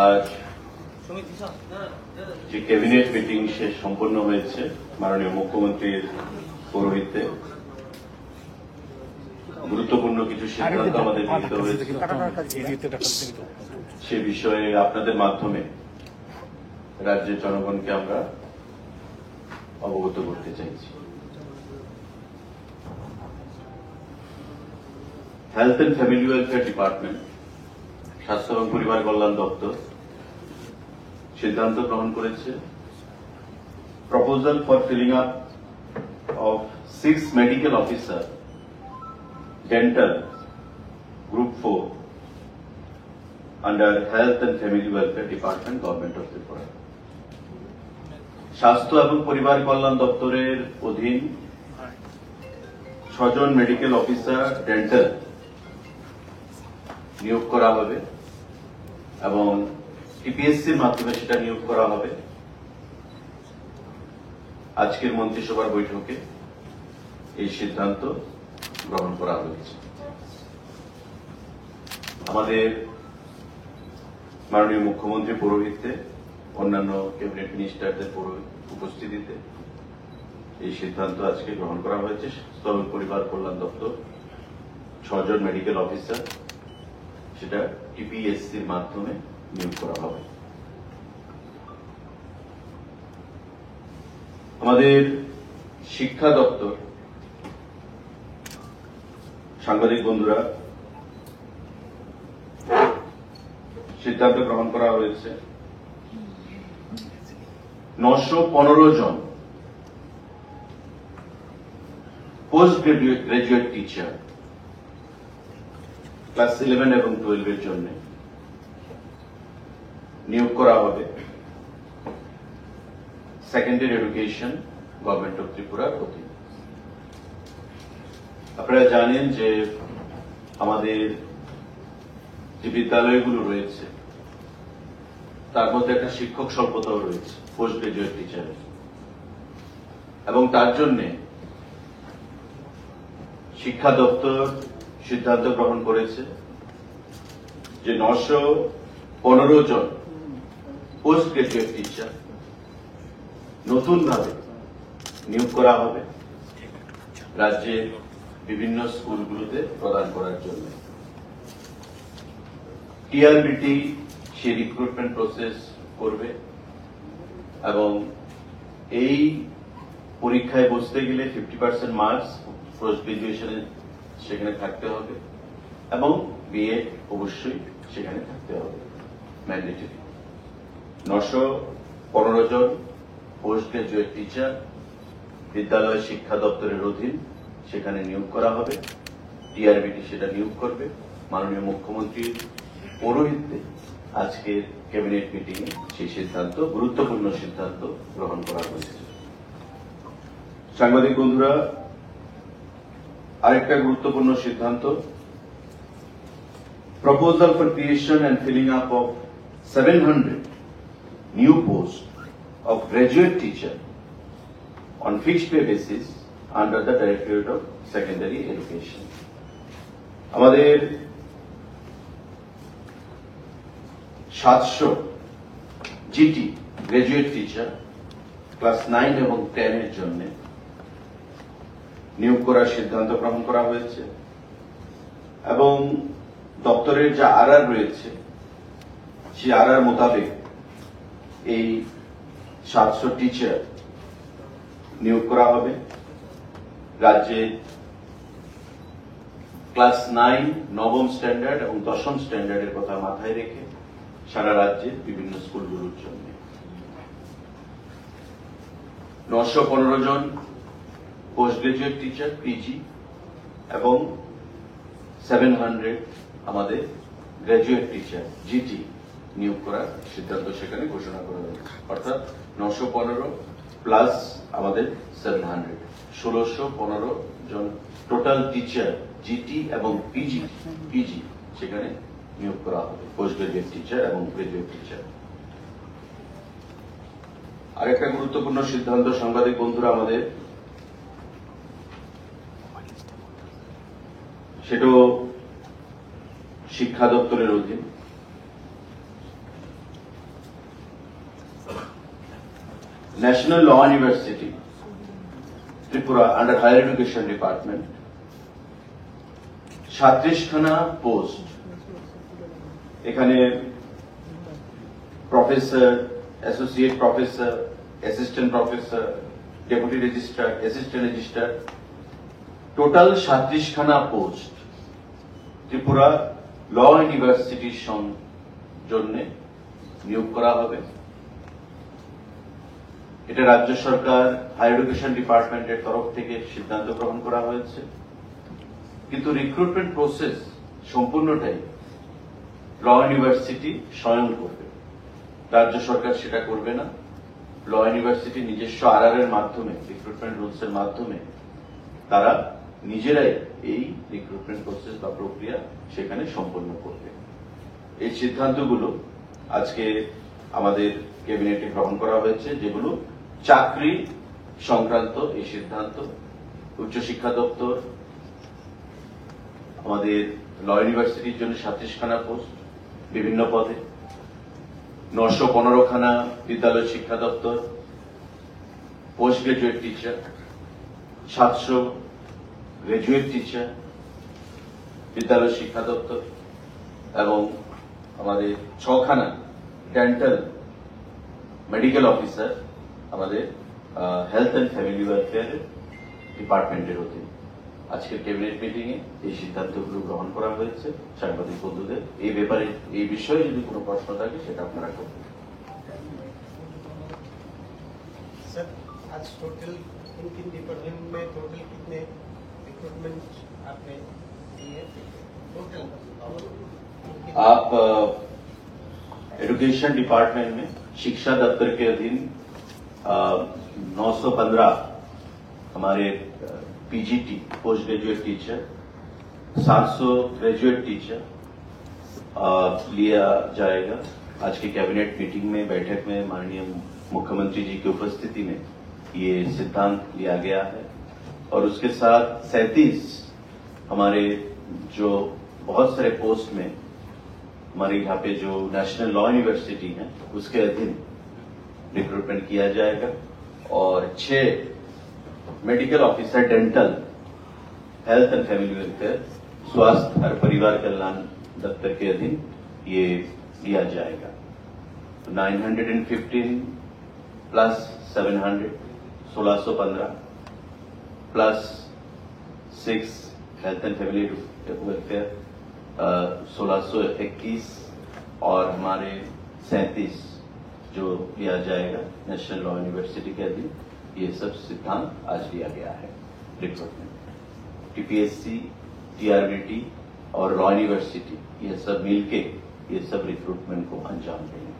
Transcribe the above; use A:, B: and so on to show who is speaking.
A: আজ যে cabinet meeting শেষ সম্পন্ন হয়েছে মাননীয় মুখ্যমন্ত্রীর পৌরোহিত্যে গুরুত্বপূর্ণ কিছু সিদ্ধান্ত আমাদের নিতে হয়েছে। সে বিষয়ে আপনাদের মাধ্যমে রাজ্যের জনগণকে আমরা অবগত করতে চাইছি। Health and family welfare department, স্বাস্থ্য এবং পরিবার কল্যাণ দপ্তর সিদ্ধান্ত গ্রহণ করেছে proposal for filling up of 6 medical officer dental group 4 under health and family welfare department, government of Tripura. স্বাস্থ্য এবং পরিবার কল্যাণ দপ্তরের অধীন 6 জন মেডিকেল অফিসার ডেন্টাল নিয়োগ করা হবে এবং টিপিএসসির মাধ্যমে সেটা নিয়োগ করা হবে। আজকের মন্ত্রিসভার বৈঠকে এই সিদ্ধান্ত গ্রহণ করা হয়েছে। আমাদের মাননীয় মুখ্যমন্ত্রী পৌরোহিত্যে, অন্যান্য ক্যাবিনেট মিনিস্টারদের উপস্থিতিতে এই সিদ্ধান্ত আজকে গ্রহণ করা হয়েছে। স্বাস্থ্য এবং পরিবার কল্যাণ দপ্তর 6 জন মেডিকেল অফিসার সেটা টিপিএসসির মাধ্যমে নিয়োগ করা হবে। আমাদের শিক্ষা দপ্তর, সাংবাদিক বন্ধুরা, সিদ্ধান্ত গ্রহণ করা হয়েছে 915 জন পোস্ট গ্রাজুয়েট টিচার ক্লাস 11 এবং 12 এর জন্য নিয়োগ করা হবে সেকেন্ডারি এডুকেশন, গভর্নমেন্ট অফ ত্রিপুরার অধীনে। আপনারা জানেন যে আমাদের যে বিদ্যালয়গুলো রয়েছে তার মধ্যে একটা শিক্ষক স্বল্পতাও রয়েছে পোস্ট গ্রাজুয়েট টিচারের, এবং তার জন্য শিক্ষা দপ্তর সিদ্ধান্ত গ্রহণ করেছে যে 915 জন পোস্ট গ্রাজুয়েট টিচার নতুনভাবে নিয়োগ করা হবে রাজ্যের বিভিন্ন স্কুলগুলোতে প্রদান করার জন্য। টিআরবিটি সে রিক্রুটমেন্ট প্রসেস করবে এবং এই পরীক্ষায় বসতে গেলে 50% মার্কস পোস্ট গ্রাজুয়েশনে সেখানে থাকতে হবে এবং বিএ অবশ্যই সেখানে থাকতে হবে, ম্যান্ডেটরি। 915 জন পোস্ট গ্রাজুয়েট টিচার বিদ্যালয় শিক্ষা দপ্তরের অধীন সেখানে নিয়োগ করা হবে। টিআরবিটি সেটা নিয়োগ করবে। মাননীয় মুখ্যমন্ত্রীর পৌরোহিত্যে আজকের ক্যাবিনেট মিটিংয়ে সেই সিদ্ধান্ত, গুরুত্বপূর্ণ সিদ্ধান্ত গ্রহণ করা হয়েছে। সাংবাদিক বন্ধুরা, আরেকটা গুরুত্বপূর্ণ সিদ্ধান্ত, proposal for creation and filling up of 700 new post of graduate teacher on fixed pay basis under the Directorate of Secondary Education. আমাদের 700 জিটি গ্রাজুয়েট টিচার ক্লাস 9 এবং 10 এর জন্য নিয়োগ করার সিদ্ধান্ত গ্রহণ করা হয়েছে এবং দপ্তরের যা আরআর রয়েছে সেই আরআর মোতাবেক এই 700 টিচার নিয়োগ করা হবে। রাজ্যে ক্লাস 9, নবম স্ট্যান্ডার্ড এবং 10ম স্ট্যান্ডার্ডের কথা মাথায় রেখে সারা রাজ্যের বিভিন্ন স্কুলগুলোর জন্য 915 জন পোস্ট গ্রাজুয়েট টিচার পিজি এবং 700 আমাদের গ্রাজুয়েট টিচার জিটি নিয়োগ করার সিদ্ধান্ত সেখানে ঘোষণা করা হয়েছে। অর্থাৎ 915 প্লাস আমাদের 700, 1615 জন টোটাল টিচার জিটি এবং পিজি সেখানে নিয়োগ করা হবে, পোস্ট গ্রাজুয়েট টিচার এবং গ্রাজুয়েট টিচার। আরেকটা গুরুত্বপূর্ণ সিদ্ধান্ত সাংবাদিক বন্ধুরা আমাদের, সেটাও শিক্ষা দপ্তরের অধীন National Law University, Tripura, under Higher Education Department, 36খানা পোস্ট, এখানে professor, associate professor, assistant professor, deputy registrar, assistant registrar, total 36খানা পোস্ট ত্রিপুরা ল ইউনিভার্সিটির জন্য নিয়োগ করা হবে। এটা রাজ্য সরকার হায়ার এডুকেশন ডিপার্টমেন্টের তরফ থেকে সিদ্ধান্ত গ্রহণ করা হয়েছে, কিন্তু রিক্রুটমেন্ট প্রসেস সম্পূর্ণটাই ল ইউনিভার্সিটি স্বয়ং করবে, রাজ্য সরকার সেটা করবে না। ল ইউনিভার্সিটি নিজস্ব আরআর এর মাধ্যমে, রিক্রুটমেন্ট রুলস এর মাধ্যমে তারা নিজেরাই এই রিক্রুটমেন্ট প্রসেস বা প্রক্রিয়া সেখানে সম্পন্ন করবে। এই সিদ্ধান্তগুলো আজকে আমাদের ক্যাবিনেটে গ্রহণ করা হয়েছে, যেগুলো চাকরি সংক্রান্ত এই সিদ্ধান্ত। উচ্চশিক্ষা দপ্তর আমাদের ল ইউনিভার্সিটির জন্য 36খানা পোস্ট বিভিন্ন পদে, 915খানা বিদ্যালয় শিক্ষা দপ্তর, post graduate teacher, 700 graduate teacher বিদ্যালয় শিক্ষা দপ্তর, এবং আমাদের 6খানা ডেন্টাল মেডিকেল অফিসার আমাদের হেলথ অ্যান্ড ফ্যামিলি ওয়েলফেয়ার ডিপার্টমেন্টের অধীনে। আজকের ক্যাবিনেট মিটিং এ এই সিদ্ধান্তগুলো গ্রহণ করা হয়েছে। সাংবাদিক বন্ধুদের এই ব্যাপারে, এই বিষয়ে যদি কোনো প্রশ্ন থাকে সেটা আপনারা করবেন।
B: सर, आज टोटल किन डिपार्टमेंट में टोटल कितने रिक्रूटमेंट आपने दिए टोटल?
A: आप एजुकेशन डिपार्टमेंट में शिक्षा दफ्तर के अधीन 915 हमारे PGT post graduate teacher, 700 graduate teacher लिया जाएगा। आज की कैबिनेट मीटिंग में, बैठक में माननीय मुख्यमंत्री जी की उपस्थिति में ये सिद्धांत लिया गया है। और उसके साथ 37 हमारे जो बहुत सारे पोस्ट में हमारे यहाँ पे जो नेशनल लॉ यूनिवर्सिटी है उसके अधीन रिक्रूटमेंट किया जाएगा। और 6 medical officer dental, health and family welfare, स्वास्थ्य और परिवार कल्याण दफ्तर के अधीन ये दिया जाएगा। 915 plus 700 1615 plus 6 health and family welfare 1621 और हमारे 37 जो लिया जाएगा नेशनल लॉ यूनिवर्सिटी के अधीन। ये सब सिद्धांत आज लिया गया है। रिक्रूटमेंट टीपीएससी, टीआरबीटी और लॉ यूनिवर्सिटी ये सब मिलके ये सब रिक्रूटमेंट को अंजाम देंगे।